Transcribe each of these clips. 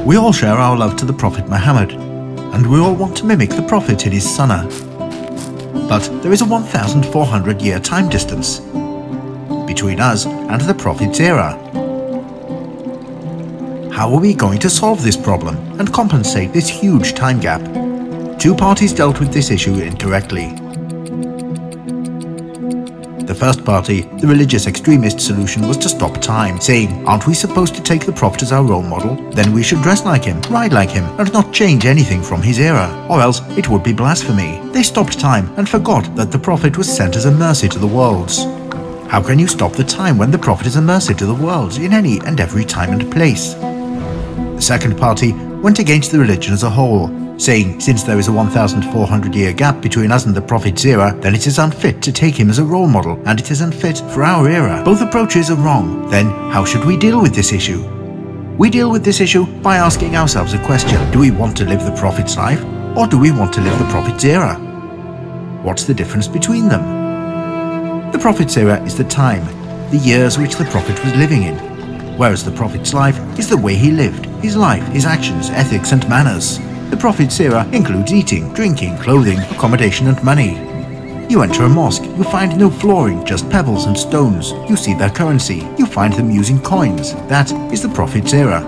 We all share our love to the Prophet Muhammad, and we all want to mimic the Prophet in his sunnah. But there is a 1,400-year time distance between us and the Prophet's era. How are we going to solve this problem and compensate this huge time gap? Two parties dealt with this issue indirectly. The first party, the religious extremist solution, was to stop time, saying, aren't we supposed to take the Prophet as our role model? Then we should dress like him, ride like him, and not change anything from his era, or else it would be blasphemy. They stopped time and forgot that the Prophet was sent as a mercy to the worlds. How can you stop the time when the Prophet is a mercy to the worlds in any and every time and place? The second party went against the religion as a whole, saying since there is a 1,400-year gap between us and the Prophet's era, then it is unfit to take him as a role model, and it is unfit for our era. Both approaches are wrong. Then how should we deal with this issue? We deal with this issue by asking ourselves a question. Do we want to live the Prophet's life, or do we want to live the Prophet's era? What's the difference between them? The Prophet's era is the time, the years which the Prophet was living in, whereas the Prophet's life is the way he lived, his life, his actions, ethics and manners. The Prophet's era includes eating, drinking, clothing, accommodation and money. You enter a mosque, you find no flooring, just pebbles and stones. You see their currency, you find them using coins. That is the Prophet's era.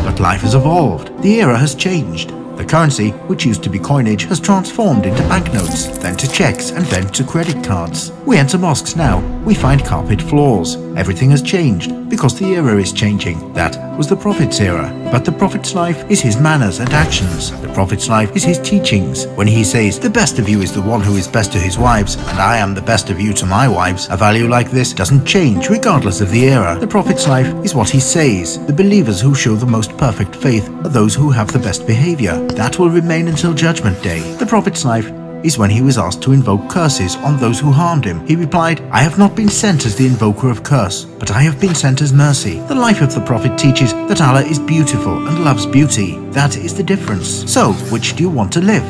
But life has evolved, the era has changed. The currency, which used to be coinage, has transformed into banknotes, then to checks and then to credit cards. We enter mosques now, we find carpet floors. Everything has changed because the era is changing. That was the Prophet's era. But the Prophet's life is his manners and actions. The Prophet's life is his teachings. When he says, the best of you is the one who is best to his wives, and I am the best of you to my wives, a value like this doesn't change regardless of the era. The Prophet's life is what he says. The believers who show the most perfect faith are those who have the best behavior. That will remain until Judgment Day. The Prophet's life is when he was asked to invoke curses on those who harmed him. He replied, I have not been sent as the invoker of curse, but I have been sent as mercy. The life of the Prophet teaches that Allah is beautiful and loves beauty. That is the difference. So, which do you want to live?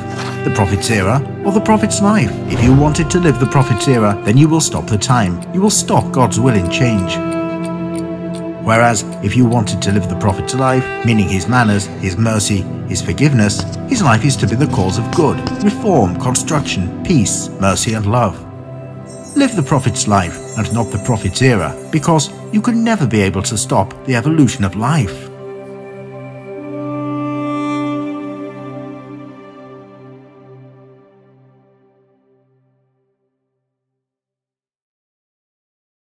The Prophet's era or the Prophet's life? If you wanted to live the Prophet's era, then you will stop the time. You will stop God's will in change. Whereas, if you wanted to live the Prophet's life, meaning his manners, his mercy, his forgiveness, his life is to be the cause of good, reform, construction, peace, mercy and love. Live the Prophet's life and not the Prophet's era, because you can never be able to stop the evolution of life.